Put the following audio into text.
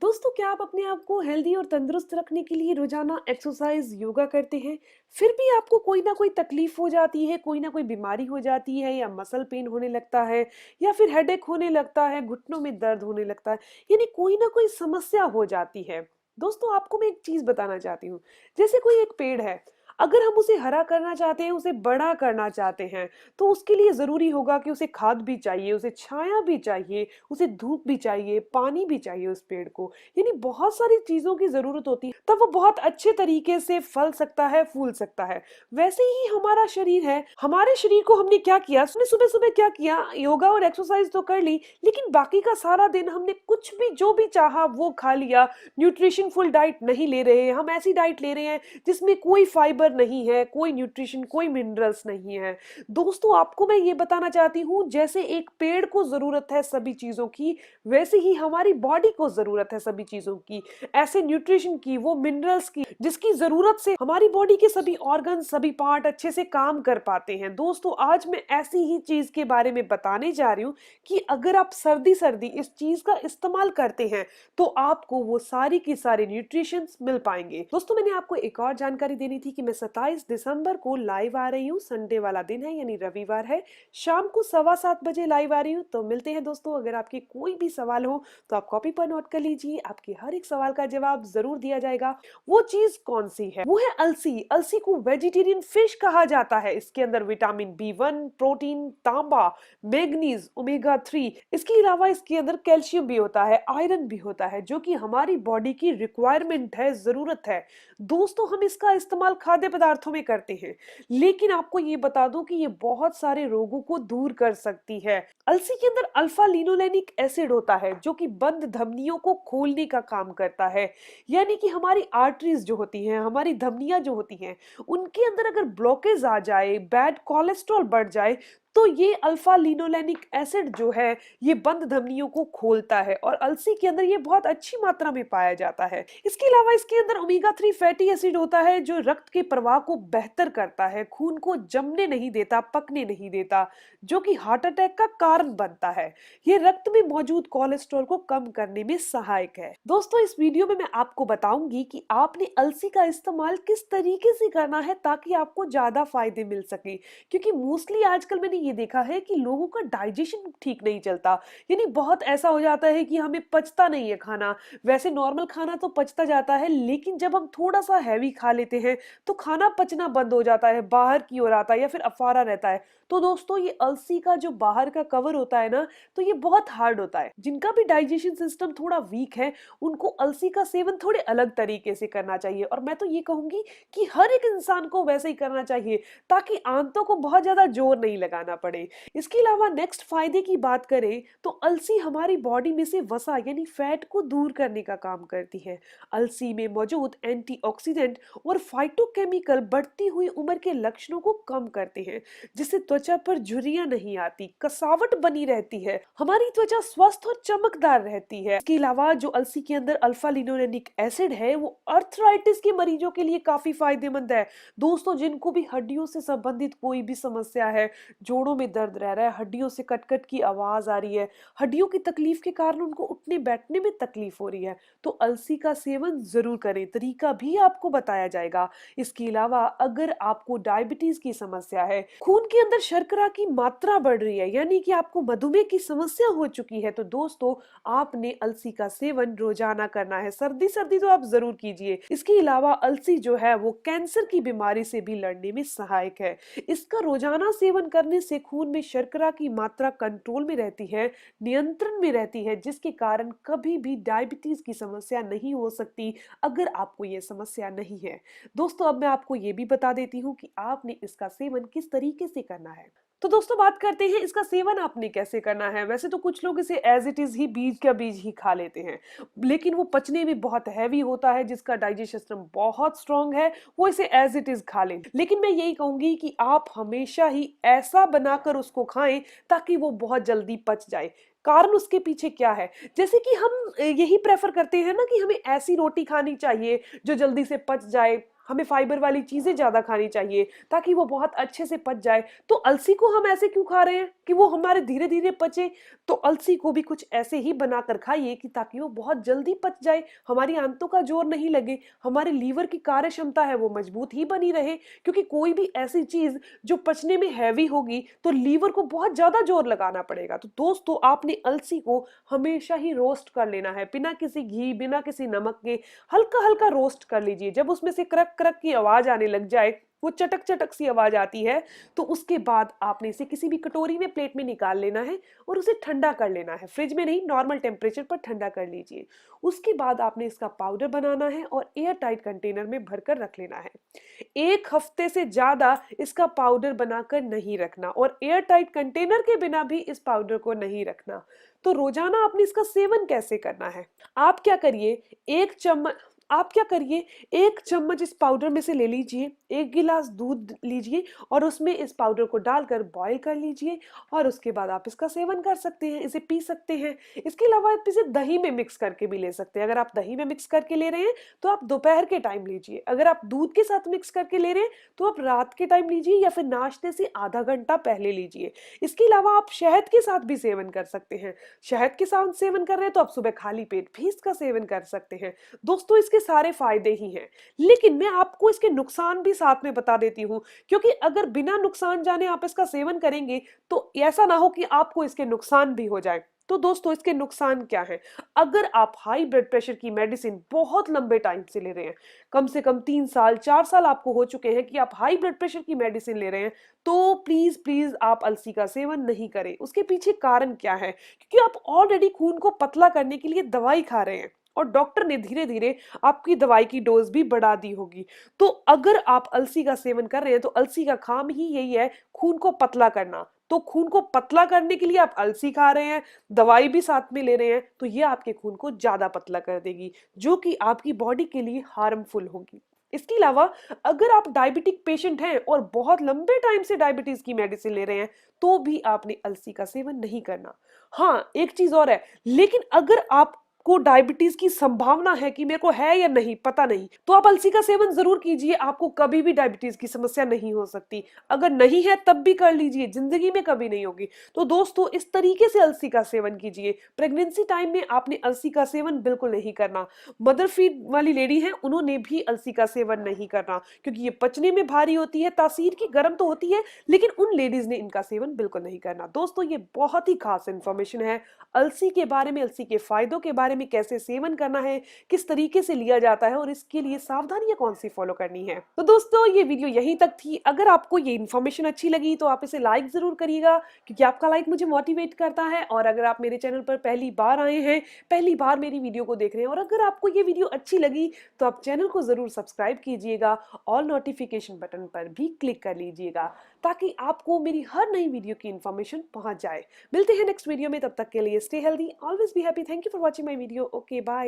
दोस्तों, क्या आप अपने आप को हेल्दी और तंदुरुस्त रखने के लिए रोजाना एक्सरसाइज योगा करते हैं? फिर भी आपको कोई ना कोई तकलीफ हो जाती है, कोई ना कोई बीमारी हो जाती है, या मसल पेन होने लगता है, या फिर हेडेक होने लगता है, घुटनों में दर्द होने लगता है, यानी कोई ना कोई समस्या हो जाती है। दोस्तों, आपको मैं एक चीज बताना चाहती हूँ। जैसे कोई एक पेड़ है, अगर हम उसे हरा करना चाहते हैं, उसे बड़ा करना चाहते हैं, तो उसके लिए जरूरी होगा कि उसे खाद भी चाहिए, उसे छाया भी चाहिए, उसे धूप भी चाहिए, पानी भी चाहिए उस पेड़ को। यानी बहुत सारी चीजों की जरूरत होती है, तब वो बहुत अच्छे तरीके से फल सकता है, फूल सकता है। वैसे ही हमारा शरीर है। हमारे शरीर को हमने क्या किया, हमने सुबह सुबह क्या किया, योगा और एक्सरसाइज तो कर ली, लेकिन बाकी का सारा दिन हमने कुछ भी जो भी चाहा वो खा लिया। न्यूट्रिशन फुल डाइट नहीं ले रहे हैं, हम ऐसी डाइट ले रहे हैं जिसमें कोई फाइबर नहीं है, कोई न्यूट्रिशन, कोई मिनरल्स नहीं है। दोस्तों, आपको मैं ये बताना चाहती हूँ, जैसे एक पेड़ को जरूरत है सभी चीजों की, वैसे ही हमारी बॉडी को जरूरत है सभी चीजों की, ऐसे न्यूट्रिशन की, वो मिनरल्स की, जिसकी जरूरत से हमारी बॉडी के सभी ऑर्गन, सभी पार्ट अच्छे से काम कर पाते हैं। दोस्तों, आज मैं ऐसी ही चीज के बारे में बताने जा रही हूँ कि अगर आप सर्दी सर्दी इस चीज का इस्तेमाल करते हैं तो आपको वो सारी की सारी न्यूट्रिशंस मिल पाएंगे। दोस्तों, मैंने आपको एक और जानकारी देनी थी कि मैं 27 दिसंबर को लाइव आ रही हूँ। संडे वाला दिन है, यानी रविवार है। शाम को 7:15 बजे लाइव आ रही हूँ। तो मिलते हैं दोस्तों। अगर आपके कोई भी सवाल हो तो आप कॉपी पर नोट कर लीजिए, आपके हर एक सवाल का जवाब जरूर दिया जाएगा। वो चीज कौन सी है? वो है अलसी। अलसी को वेजिटेरियन फिश कहा जाता है। इसके अंदर विटामिन B1, प्रोटीन, तांबा, मैग्नीज, ओमेगा 3, इसके अलावा इसके अंदर कैल्शियम भी होता है, आयरन भी होता है, जो कि हमारी बॉडी की रिक्वायरमेंट है, जरूरत है। दोस्तों, हम इसका इस्तेमाल खाद्य पदार्थों में करते हैं, लेकिन आपको ये बता दूं कि ये बहुत सारे रोगों को दूर कर सकती है। अलसी के अंदर अल्फा लिनोलेनिक एसिड होता है, जो कि बंद धमनियों को खोलने का काम करता है। यानी कि हमारी आर्टरीज जो होती हैं, हमारी धमनियां जो होती हैं, उनके अंदर अगर ब्लॉकेज आ जाए, बैड कोलेस्ट्रॉल बढ़ जाए, तो ये अल्फा लिनोलेनिक एसिड जो है, ये बंद धमनियों को खोलता है, और अलसी के अंदर ये बहुत अच्छी मात्रा में पाया जाता है। इसके अलावा इसके अंदर ओमेगा 3 फैटी एसिड होता है, जो रक्त के प्रवाह को बेहतर करता है, खून को जमने नहीं देता, पकने नहीं देता, जो कि हार्ट अटैक का कारण बनता है। ये रक्त में मौजूद कोलेस्ट्रॉल को कम करने में सहायक है। दोस्तों, इस वीडियो में मैं आपको बताऊंगी कि आपने अलसी का इस्तेमाल किस तरीके से करना है ताकि आपको ज्यादा फायदे मिल सके। क्योंकि मोस्टली आजकल मैंने ये देखा है कि लोगों का डाइजेशन ठीक नहीं चलता। यानी बहुत ऐसा हो जाता है कि हमें पचता नहीं है खाना। वैसे नॉर्मल खाना तो पचता जाता है, लेकिन जब हम थोड़ा सा हैवी खा लेते हैं तो खाना पचना बंद हो जाता है, बाहर की ओर आता है या फिर अफारा रहता है। तो दोस्तों, ये अलसी का जो बाहर का कवर होता है ना, तो ये बहुत हार्ड होता है। जिनका भी डाइजेशन सिस्टम थोड़ा वीक है, उनको अलसी का सेवन थोड़े अलग तरीके से करना चाहिए, और मैं तो ये कहूंगी कि हर एक इंसान को वैसे ही करना चाहिए, ताकि आंतों को बहुत ज्यादा जोर नहीं लगाना पड़े। इसके अलावा नेक्स्ट फायदे की बात करें तो अलसी हमारी बॉडी में से वसा यानी फैट को दूर करने का काम करती है। अलसी में मौजूद एंटीऑक्सीडेंट और फाइटोकेमिकल बढ़ती हुई उम्र के लक्षणों को कम करते हैं, जिससे त्वचा पर झुर्रियां नहीं आती, कसावट बनी रहती है, हमारी त्वचा स्वस्थ और चमकदार रहती है। इसके अलावा जो अलसी के अंदर अल्फा लिनोलेनिक एसिड है, वो अर्थराइटिस के मरीजों के लिए काफी फायदेमंद है। दोस्तों, जिनको भी हड्डियों से संबंधित कोई भी समस्या है, जोड़ों में दर्द रह रहा है, हड्डियों से कट-कट की आवाज आ रही है, हड्डियों की तकलीफ के कारण उनको उठने बैठने में तकलीफ हो रही है, तो अलसी का सेवन जरूर करें। तरीका भी आपको बताया जाएगा। इसके अलावा अगर आपको डायबिटीज की समस्या है, खून के अंदर शर्करा की मात्रा बढ़ रही है, यानी कि आपको मधुमेह की समस्या हो चुकी है, तो दोस्तों, आपने अलसी का सेवन रोजाना करना है। सर्दी सर्दी तो आप जरूर कीजिए। इसके अलावा अलसी जो है वो कैंसर की बीमारी से भी लड़ने में सहायक है। इसका रोजाना सेवन करने से खून में शर्करा की मात्रा कंट्रोल में रहती है, नियंत्रण में रहती है, जिसके कारण कभी भी डायबिटीज की समस्या नहीं हो सकती अगर आपको ये समस्या नहीं है। दोस्तों, अब मैं आपको ये भी बता देती हूँ कि आपने इसका सेवन किस तरीके से करना है। तो दोस्तों, बात करते हैं इसका सेवन आपने कैसे करना है। वैसे तो कुछ लोग इसे एज इट इज ही बीज का बीज ही खा लेते हैं, लेकिन वो पचने में बहुत हैवी होता है। जिसका डाइजेशन सिस्टम बहुत स्ट्रांग है, वो इसे एज इट इज खा ले। लेकिन मैं यही कहूंगी कि आप हमेशा ही ऐसा बनाकर उसको खाएं ताकि वो बहुत जल्दी पच जाए। कारण उसके पीछे क्या है, जैसे कि हम यही प्रेफर करते हैं ना कि हमें ऐसी रोटी खानी चाहिए जो जल्दी से पच जाए, हमें फाइबर वाली चीजें ज्यादा खानी चाहिए ताकि वो बहुत अच्छे से पच जाए। तो अलसी को हम ऐसे क्यों खा रहे हैं कि वो हमारे धीरे धीरे पचे? तो अलसी को भी कुछ ऐसे ही बनाकर खाइए कि ताकि वो बहुत जल्दी पच जाए, हमारी आंतों का जोर नहीं लगे, हमारे लीवर की कार्य क्षमता है वो मजबूत ही बनी रहे। क्योंकि कोई भी ऐसी चीज जो पचने में हैवी होगी तो लीवर को बहुत ज्यादा जोर लगाना पड़ेगा। तो दोस्तों, आपने अलसी को हमेशा ही रोस्ट कर लेना है, बिना किसी घी, बिना किसी नमक के हल्का हल्का रोस्ट कर लीजिए। जब उसमें से क्रक क्रक की आवाज आने लग जाए, वो चटक चटक सी आवाज आती है, तो उसके बाद आपने इसे किसी भी कटोरी में, प्लेट में निकाल लेना है और उसे ठंडा कर लेना है। फ्रिज में नहीं, नॉर्मल टेम्परेचर पर ठंडा कर लीजिए। उसके बाद आपने इसका पाउडर बनाना है और एयर टाइट कंटेनर में भरकर रख लेना है। 1 हफ्ते से ज्यादा इसका पाउडर बनाकर नहीं रखना और एयर टाइट कंटेनर के बिना भी इस पाउडर को नहीं रखना। तो रोजाना आपने इसका सेवन कैसे करना है? आप क्या करिए, 1 चम्मच आप क्या करिए, 1 चम्मच इस पाउडर में से ले लीजिए, 1 गिलास दूध लीजिए और उसमें इस पाउडर को डालकर बॉईल कर लीजिए और उसके बाद आप इसका सेवन कर सकते हैं, इसे पी सकते हैं। इसके अलावा आप इसे दही में मिक्स करके भी ले सकते हैं। अगर आप दही में मिक्स करके ले रहे हैं तो आप दोपहर के टाइम लीजिए। अगर आप दूध के साथ मिक्स करके ले रहे हैं तो आप रात के टाइम लीजिए या फिर नाश्ते से आधा घंटा पहले लीजिए। इसके अलावा आप शहद के साथ भी सेवन कर सकते हैं। शहद के साथ सेवन कर रहे हैं तो आप सुबह खाली पेट भी इसका सेवन कर सकते हैं। दोस्तों, इसके सारे फायदे ही हैं, लेकिन मैं आपको इसके नुकसान भी साथ में बता देती हूँ, क्योंकि अगर बिना नुकसान जाने आप इसका सेवन करेंगे तो ऐसा ना हो कि आपको इसके नुकसान भी हो जाए। तो दोस्तों, इसके नुकसान क्या हैं? अगर आप हाई ब्लड प्रेशर की मेडिसिन बहुत लंबे टाइम से ले रहे हैं, कम से कम 3 साल 4 साल आपको हो चुके हैं कि आप हाई ब्लड प्रेशर की मेडिसिन ले रहे हैं, तो प्लीज प्लीज आप अलसी का सेवन नहीं करें। उसके पीछे कारण क्या है? क्योंकि आप ऑलरेडी खून को पतला करने के लिए दवाई खा रहे हैं और डॉक्टर ने धीरे धीरे आपकी दवाई की डोज भी बढ़ा दी होगी। तो अगर आप अलसी का सेवन कर रहे हैं तो अलसी का काम ही यही है, खून को पतला करना। तो खून को पतला करने के लिए आप अलसी खा रहे हैं, दवाई भी साथ में ले रहे हैं, तो ये आपके खून को ज्यादा पतला कर देगी, जो कि आपकी बॉडी के लिए हार्मफुल होगी। इसके अलावा अगर आप डायबिटिक पेशेंट हैं और बहुत लंबे टाइम से डायबिटीज की मेडिसिन ले रहे हैं, तो भी आपने अलसी का सेवन नहीं करना। हाँ, एक चीज और है, लेकिन अगर आप को डायबिटीज की संभावना है कि मेरे को है या नहीं पता नहीं, तो आप अलसी का सेवन जरूर कीजिए, आपको कभी भी डायबिटीज की समस्या नहीं हो सकती। अगर नहीं है तब भी कर लीजिए, जिंदगी में कभी नहीं होगी। तो दोस्तों, इस तरीके से अलसी का सेवन कीजिए। प्रेगनेंसी टाइम में आपने अलसी का सेवन बिल्कुल नहीं करना। मदर फीड वाली लेडी है, उन्होंने भी अलसी का सेवन नहीं करना, क्योंकि ये पचने में भारी होती है, तासीर की गर्म तो होती है, लेकिन उन लेडीज ने इनका सेवन बिल्कुल नहीं करना। दोस्तों, ये बहुत ही खास इंफॉर्मेशन है अलसी के बारे में, अलसी के फायदों के बारे में, कैसे सेवन करना है, किस तरीके से लिया जाता है और इसके लिए सावधानियां कौन सी फॉलो करनी है। तो दोस्तों, ये वीडियो यहीं तक थी। अगर आपको ये इन्फॉर्मेशन अच्छी लगी तो आप इसे लाइक जरूर करिएगा, क्योंकि आपका लाइक मुझे मोटिवेट करता है। और अगर आप मेरे चैनल पर पहली बार आए हैं, पहली बार मेरी वीडियो को देख रहे हैं और अगर आपको ये वीडियो अच्छी लगी तो आप चैनल को जरूर सब्सक्राइब कीजिएगा, ऑल नोटिफिकेशन बटन पर भी क्लिक कर लीजिएगा, ताकि आपको मेरी हर नई वीडियो की इन्फॉर्मेशन पहुंच जाए। मिलते हैं नेक्स्ट वीडियो में, तब तक के लिए stay healthy, always be happy. Thank you for watching my video. Okay, bye.